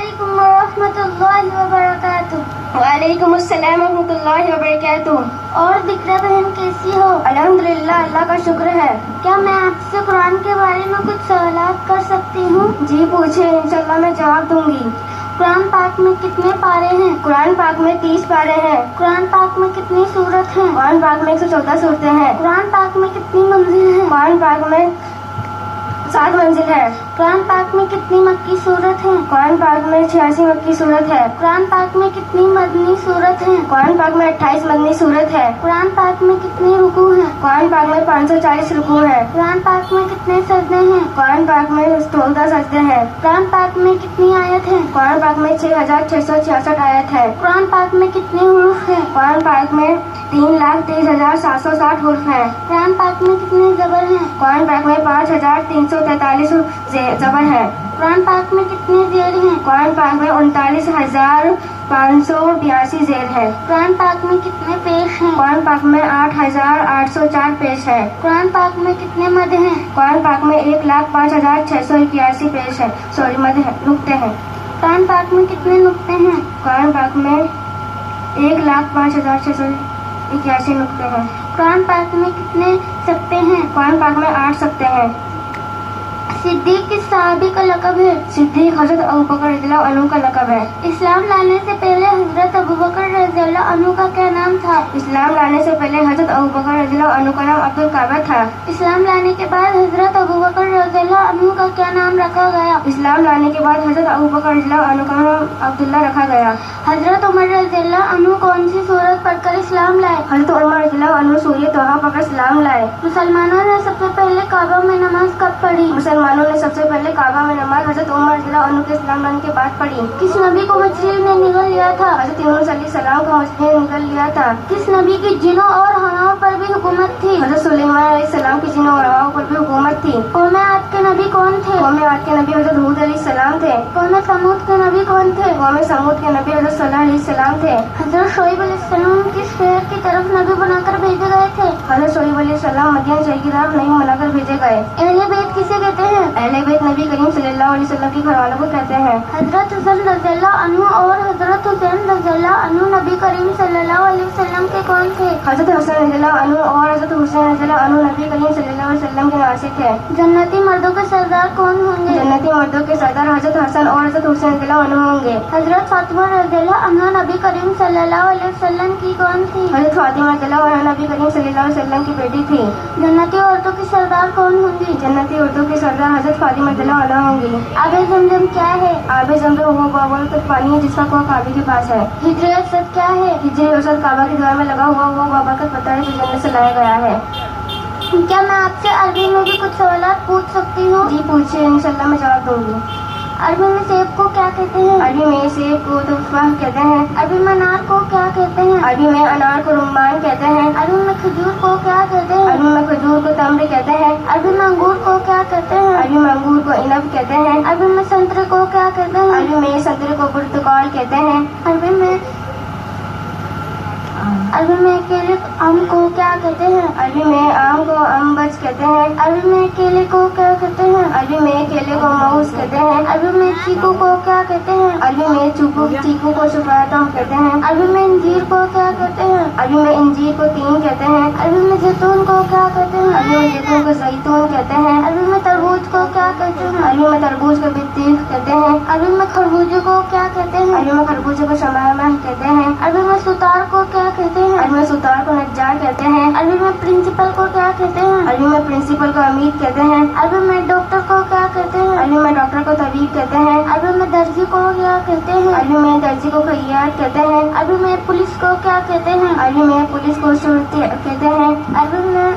علیکم ورحمۃ اللہ وبرکاتہ۔ وعلیکم السلام ورحمۃ اللہ وبرکاتہ۔ اور ذکرہ بہن کیسی ہو؟ الحمدللہ، اللہ کا شکر ہے۔ کیا میں آپ سے قرآن کے بارے میں کچھ سوالات کر سکتی ہوں؟ جی پوچھیں، انشاءاللہ میں جواب دوں گی۔ قرآن پاک میں کتنے پارے ہیں؟ قرآن پاک میں 30 پارے ہیں۔ قرآن پاک میں کتنی سورت ہیں؟ قرآن پاک میں 114 صورتیں ہیں۔ قرآن پاک میں کتنی منزل ہیں؟ قرآن پاک میں 7 منزل ہے۔ قرآن پاک میں کتنی مکی سورت ہیں؟ قرآن پاک میں 86 مکی صورت ہے۔ قرآن پاک میں کتنی مدنی سورت ہیں؟ قرآن پاک میں 28 مدنی صورت ہے۔ قرآن پاک میں کتنی رکوع ہیں؟ قرآن پاک میں 540 رکوع ہے۔ قرآن پاک میں کتنے سجدے ہیں؟ قرآن پاک میں 14 سجدے ہیں۔ قرآن پاک میں کتنی آیت ہیں؟ قرآن پاک میں 6666 آیت ہے۔ قرآن پاک میں کتنے حروف ہیں؟ قرآن پاک میں 3,23,760 حروف ہیں۔ قرآن پاک میں کتنے زبر ہیں؟ قرآن پاک میں 5,343 زبر ہے۔ قرآن پاک میں کتنے زیر ہیں؟ قرآن پاک میں 39,582 زیر ہے۔ قرآن پاک میں کتنے پیش ہیں؟ قرآن پاک میں 8,804 پیش ہے۔ قرآن پاک میں کتنے مد ہیں؟ قرآن پاک میں 1,05,681 پیش ہے، مد ہے، نقطے ہیں۔ قرآن پاک میں کتنے نقطے ہیں؟ قرآن پاک میں 1,05,681 نقطے ہیں۔ قرآن پاک میں کتنے سکتے ہیں؟ قرآن پاک میں 8 سکتے ہیں۔ صدیق کس صحابی کا لقب ہے؟ صدیق حضرت ابوبکر رضی اللہ عنہ کا لقب ہے۔ اسلام لانے سے پہلے حضرت ابوبکر رضی اللہ عنہ کا کیا نام تھا؟ اسلام لانے سے پہلے حضرت ابوبکر رضی اللہ عنہ کا نام عبدالکعبہ تھا۔ اسلام لانے کے بعد حضرت ابوبکر رضی اللہ عنہ کا کیا نام رکھا گیا؟ اسلام لانے کے بعد حضرت ابوبکر رضی اللہ عنہ کا نام عبداللہ رکھا گیا۔ حضرت عمر رضی اللہ عنہ کون سی سورت پڑھ کر اسلام لائے؟ حضرت عمر رضی اللہ عنہ سورۃ طٰہٰ پڑھ کر اسلام لائے۔ مسلمانوں نے سب سے پہلے کعبہ میں نماز کب پڑھی؟ مسلمانوں نے سب سے پہلے کعبہ میں نماز حضرت عمر رضی اللہ عنہ کے اسلام لانے کے بعد پڑھی۔ کس نبی کو مچھلی نے نگل لیا تھا؟ حضرت یونس علیہ السلام کو مچھلی نے نگل لیا تھا۔ کس نبی کی جنوں اور ہواؤں پر بھی حکومت تھی؟ حضرت سلیمان علیہ السلام کی جنوں اور ہواؤں پر بھی حکومت تھی۔ قوم عاد کے نبی کون تھے؟ قوم عاد کے نبی حضرت ہود علیہ السلام تھے۔ قوم سمود کے نبی کون تھے؟ قوم سمود کے نبی حضرت صالح علیہ السلام تھے۔ حضرت شعیب علیہ السلام کس شہر کی طرف نبی بنا کر بھیجے گئے تھے؟ حضرت شعیب علیہ السلام مدین شہر کی طرف نبی بنا کر بھیجے گئے۔ اہل بیت کسے کہتے ہیں؟ اہل بیت نبی کریم صلی اللہ علیہ وسلم کے گھر والوں کو کہتے ہیں۔ حضرت حسن رضی اللہ عنہ اور حضرت حسین رضی اللہ عنہ نبی کریم صلی اللہ علیہ وسلم کے کون تھے؟ حضرت حسن رضی اللہ عنہ اور حضرت حسین رضی اللہ عنہ نبی کریم صلی اللہ علیہ وسلم کے نواسے تھے۔ جنتی مردوں کے سردار کون ہوں گے؟ جنتی مردوں کے سردار حضرت حسن اور حضرت حسین رضی اللہ عنہ ہوں گے۔ حضرت فاطمہ رضی اللہ عنہ نبی کریم صلی اللہ علیہ وسلم کی کون تھی؟ حضرت فاطمہ رضی اللہ عنہ نبی کریم صلی اللہ علیہ وسلم کی بیٹی تھی۔ جنتی عورتوں کی سردار کون ہوں گی؟ جنتی عورتوں کی سردار حضرت فاطمہ رضی اللہ عنہ ہوں گی۔ آب زمزم کیا ہے؟ آب زمزم وہ بابل کا پانی ہے جس کا کنواں کعبے کے پاس ہے۔ ہجر اسد کیا ہے؟ ہجر اسد کعبہ کی دیوار میں لگا ہوا وہ بابل کا پتھر ہے جو جنت سے لایا گیا ہے۔ کیا میں آپ سے عربی میں بھی کچھ سوالات پوچھ سکتی ہوں؟ جی پوچھیے، انشاءاللہ میں جواب دوں گی۔ عربی میں سیب کو کیا کہتے ہیں؟ عربی میں سیب کو تفاح کہتے ہیں۔ عربی میں انار کو کیا کہتے ہیں؟ عربی میں انار کو رمان کہتے ہیں۔ عربی میں کھجور کو کیا کہتے ہیں؟ عربی میں کھجور کو تمر کہتے ہیں۔ عربی میں انگور کو کیا کہتے ہیں؟ عربی میں انگور کو عنب کہتے ہیں۔ عربی میں سنترے کو کیا کہتے ہیں؟ عربی میں سنترے کو برتقال کہتے ہیں۔ عربی میں کیلے آم کو کیا کہتے ہیں؟ عربی میں آم کو امبج کہتے ہیں۔ عربی میں کیلے کو کیا کہتے ہیں؟ عربی میں کیلے کو موز کہتے ہیں۔ عربی میں چیکو کو کیا کہتے ہیں؟ عربی میں چیکو کو شفاعتہ کہتے ہیں۔ عربی میں انجیر کو کیا کہتے ہیں؟ عربی میں انجیر کو تین کہتے ہیں۔ عربی میں زیتون کو کیا کہتے ہیں؟ عربی میں زیتون کو زیتون کہتے ہیں۔ عربی میں تربوز کو کیا کہتے ہیں؟ عربی میں تربوز کو بطیخ کہتے ہیں۔ عربی میں خربوزے کو کیا کہتے ہیں؟ عربی میں خربوزے کو شمامہ کہتے ہیں۔ عربی میں ستار کو کیا کہتے ہیں؟ عربی میں ستار کو نجار کہتے ہیں۔ عربی میں پرنسپل کو کیا کہتے ہیں؟ عربی میں پرنسپل کو امید کہتے ہیں۔ عربی میں ڈاکٹر کو کیا کہتے ہیں؟ عربی میں ڈاکٹر کو طبیب کہتے ہیں۔ عربی میں درزی کو کیا کہتے ہیں؟ عربی میں درزی کو خیاط کہتے ہیں۔ عربی میں پولیس کو کیا کہتے ہیں؟ عربی میں پولیس کو شرطی کہتے ہیں۔ عربی میں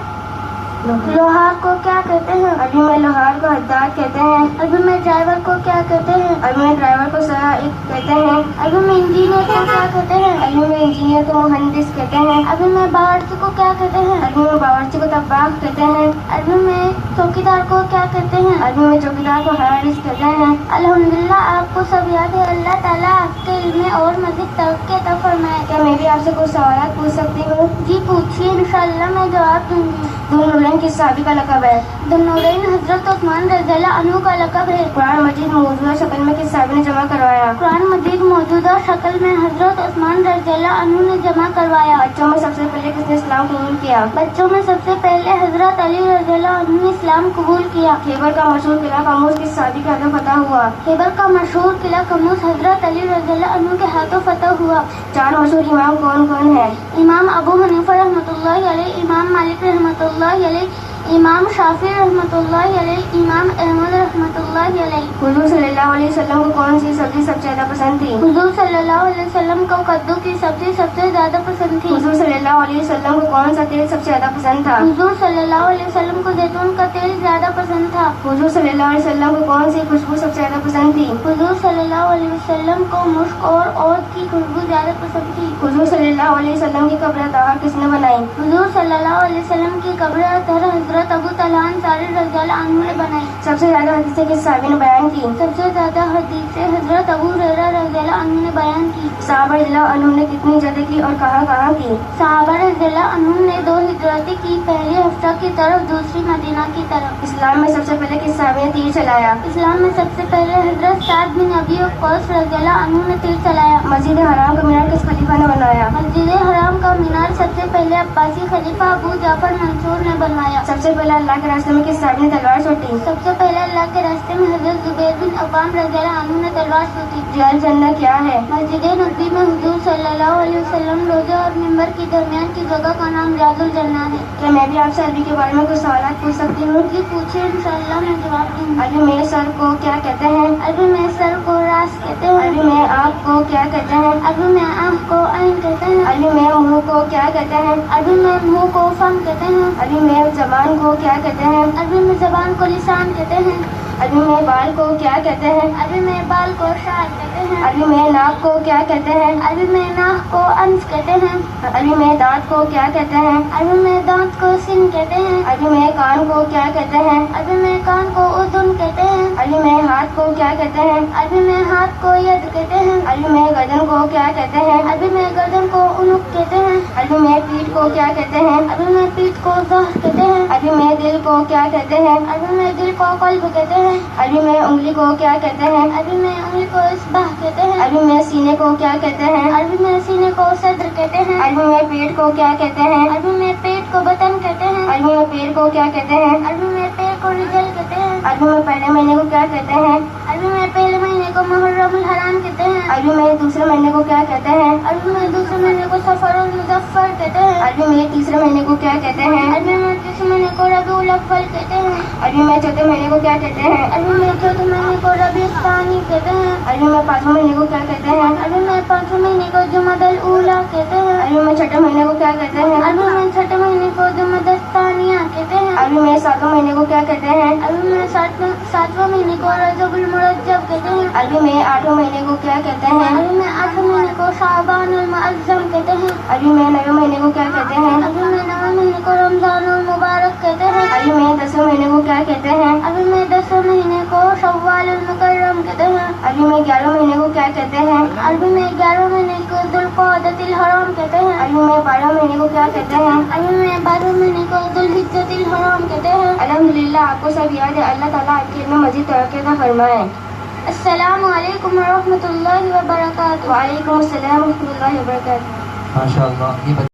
لوہار کو کیا کہتے ہیں؟ عربی میں لوہار کو حداد کہتے ہیں۔ عربی میں ڈرائیور کو کیا کہتے ہیں؟ عربی میں ڈرائیور کو سائق کہتے ہیں۔ عربی میں انجینئر کو کیا کہتے ہیں؟ عربی میں انجینئر کو مہندس کہتے ہیں۔ عربی میں باورچی کو کیا کہتے ہیں؟ عربی میں باورچی کو طباخ کہتے ہیں۔ عربی میں چوکیدار کو کیا کہتے ہیں؟ عربی میں چوکیدار کو حارس کہتے ہیں۔ الحمدللہ آپ کو سب یاد ہے۔ اللہ تعالیٰ آپ کے علم میں اور مزید ترقی عطا فرمائے۔ کیا میں بھی آپ سے کچھ سوالات پوچھ سکتی ہوں؟ جی پوچھیے، انشاءاللہ میں جواب دوں گی۔ ذوالنورین کس صحابی کا لقب ہے؟ ذوالنورین حضرت عثمان رضی اللہ عنہ کا لقب ہے۔ قرآن مجید موجودہ شکل میں کس صحابی نے جمع کروایا؟ قرآن مجید موجودہ شکل میں حضرت عثمان رضی اللہ عنہ نے جمع کروایا۔ بچوں میں سب سے پہلے کس نے اسلام قبول کیا؟ بچوں میں سب سے پہلے حضرت علی رضی اللہ عنہ نے اسلام قبول کیا۔ خیبر کا مشہور قلعہ قاموس کس صحابی کے ہاتھوں فتح ہوا؟ خیبر کا مشہور قلعہ قاموس حضرت علی رضی اللہ عنہ کے ہاتھوں فتح ہوا۔ 4 مشہور امام کون کون ہیں؟ امام ابو حنیفہ رحمۃ اللہ علیہ، امام مالک رحمۃ اللہ علیہ، امام شافعی رحمۃ اللہ علیہ، امام احمد رحمۃ اللہ علیہ۔ حضور صلی اللہ علیہ وسلم کو کون سی سبزی سب سے زیادہ پسند تھی؟ حضور صلی اللہ علیہ وسلم کو کدو کی سبزی سب سے زیادہ پسند تھی۔ حضور صلی اللہ علیہ وسلم کو کون سا تیل سب سے زیادہ پسند تھا؟ حضور صلی اللہ علیہ وسلم کو زیتون کا تیل زیادہ پسند تھا۔ حضور صلی اللہ علیہ وسلم کو کون سی خوشبو سب سے زیادہ پسند تھی؟ حضور صلی اللہ علیہ وسلم کو مشک اور عود کی خوشبو زیادہ پسند تھی۔ حضور صلی اللہ علیہ وسلم کی قبر طاہر کس نے بنائی؟ حضور صلی اللہ علیہ وسلم کی قبر طاہر حضرت ابو طلحہ انصاری رضی اللہ عنہ نے بنائی۔ سب سے زیادہ حدیثیں کس صحابی نے بیان کی؟ سب سے زیادہ حدیثیں حضرت ابو ہریرہ رضی اللہ عنہ نے بیان کی۔ صحابہ رضی اللہ عنہ نے کتنی ہجرتیں کی اور کہاں کہاں کی؟ صحابہ رضی اللہ عنہ نے 2 ہجرتیں کی، پہلی حفصہ کی طرف، دوسری مدینہ کی طرف۔ اسلام میں سب سے پہلے کس صحابی نے تیر چلایا؟ اسلام میں سب سے پہلے حضرت سعد بن ابی وقاص رضی اللہ عنہ نے تیر چلایا۔ مسجد حرام کا مینار کس خلیفہ نے بنایا؟ مسجد حرام کا مینار سب سے پہلے عباسی خلیفہ ابو جعفر منصور نے بنوایا۔ سب سے پہلے اللہ کے راستے میں کس صحابی نے تلوار چھوٹی؟ سب سے پہلے اللہ کے راستے میں حضرت زبیر بن عوام رضی اللہ عنہ نے تلوار چھوٹی۔ ریاض جنہ کیا ہے؟ مسجد نبوی میں حضور صلی اللہ علیہ وسلم روزے اور ممبر کے درمیان کی جگہ کا نام ریاض الجنہ ہے۔ کیا میں بھی آپ سے عربی کے بارے میں کچھ سوالات پوچھ سکتی ہوں؟ جی پوچھیں، انشاءاللہ میں جواب دوں گی۔ عربی میں سر کو کیا کہتے ہیں؟ عربی میں سر کو راس کہتے ہیں۔ عربی میں آنکھ کو کیا کہتے ہیں؟ عربی میں آنکھ کو عین کہتے ہیں۔ عربی میں منہ کو کیا کہتے ہیں؟ عربی میں منہ کو فم کہتے ہیں۔ عربی میں زبان کو کیا کہتے ہیں؟ عربی میں زبان کو لسان کہتے ہیں۔ عربی میں بال کو کیا کہتے ہیں؟ عربی میں بال کو شعر کہتے ہیں۔ عربی میں ناک کو کیا کہتے ہیں؟ عربی میں ناک کو انف کہتے ہیں۔ عربی میں دانت کو کیا کہتے ہیں؟ عربی میں دانت کو سن کہتے ہیں۔ عربی میں کان کو کیا کہتے ہیں؟ عربی میں کان کو اذن کہتے ہیں۔ عربی میں ہاتھ کو کیا کہتے ہیں؟ عربی میں ہاتھ کو ید کہتے ہیں۔ عربی میں گردن کو کیا کہتے ہیں؟ عربی میں گردن کو عنق کہتے ہیں۔ عربی میں پیٹھ کو کیا کہتے ہیں؟ عربی میں پیٹھ کو ظہر کہتے ہیں۔ عربی میں دل کو کیا کہتے ہیں؟ عربی میں دل کو قلب کہتے ہیں۔ عربی میں انگلی کو کیا کہتے ہیں؟ عربی میں انگلی کو اصبع کہتے ہیں۔ عربی میں سینے کو کیا کہتے ہیں؟ عربی میں سینے کو صدر کہتے ہیں۔ عربی میں پیٹ کو کیا کہتے ہیں؟ عربی میں پیٹ کو بطن کہتے ہیں۔ عربی میں پیر کو کیا کہتے ہیں؟ عربی میں پیر کو رجل کہتے ہیں۔ عربی میں پہلے مہینے کو کیا کہتے ہیں؟ عربی میں پہلے مہینے کو محرم الحرام کہتے ہیں۔ عربی میں دوسرے مہینے کو کیا کہتے ہیں؟ عربی میں دوسرے مہینے کو سفر المظفر کہتے ہیں۔ عربی میں تیسرے مہینے کو کیا کہتے ہیں؟ عربی میں تیسرے مہینے کو ربیع الاول کہتے ہیں۔ عربی میں چوتھے مہینے کو کیا کہتے ہیں؟ عربی میں چوتھے مہینے کو ربیع الثانی کہتے ہیں۔ عربی میں پانچویں مہینے کو کیا کہتے ہیں؟ عربی میں پانچویں مہینے کو جمادی الاولیٰ کہتے ہیں۔ عربی میں چھٹے مہینے کو کیا کہتے ہیں؟ عربی میں چھٹے مہینے کو جمادی الثانیہ کہتے ہیں۔ عربی میں ساتویں مہینے کو کیا کہتے ہیں؟ عربی میں ساتویں مہینے کو رجب المرجب کہتے ہیں۔ عربی میں آٹھویں مہینے کو کیا کہتے ہیں؟ عربی میں 8ویں مہینے کو شعبان المعظم کہتے ہیں۔ عربی میں 9ویں مہینے کو کیا کہتے ہیں؟ عربی میں 9ویں مہینے کو رمضان المبارک کہتے ہیں۔ عربی میں 10ویں مہینے کو کیا کہتے ہیں؟ عربی میں 10ویں مہینے کو شوال المکرم کہتے ہیں۔ عربی میں 11ویں مہینے کو کیا کہتے ہیں؟ عربی میں 11ویں مہینے کو ذوالقعدۃ الحرام کہتے ہیں۔ عربی میں 12ویں مہینے کو کیا کہتے ہیں؟ عربی میں 12ویں مہینے کو ذوالحجۃ الحرام کہتے ہیں۔ الحمدللہ آپ کو سب یاد ہے، اللہ تعالیٰ آپ کے علم میں مزید ترقی عطا فرمائے۔ السلام علیکم ورحمۃ اللہ وبرکاتہ۔ وعلیکم السلام ورحمۃ اللہ وبرکاتہ۔ ماشاء اللہ۔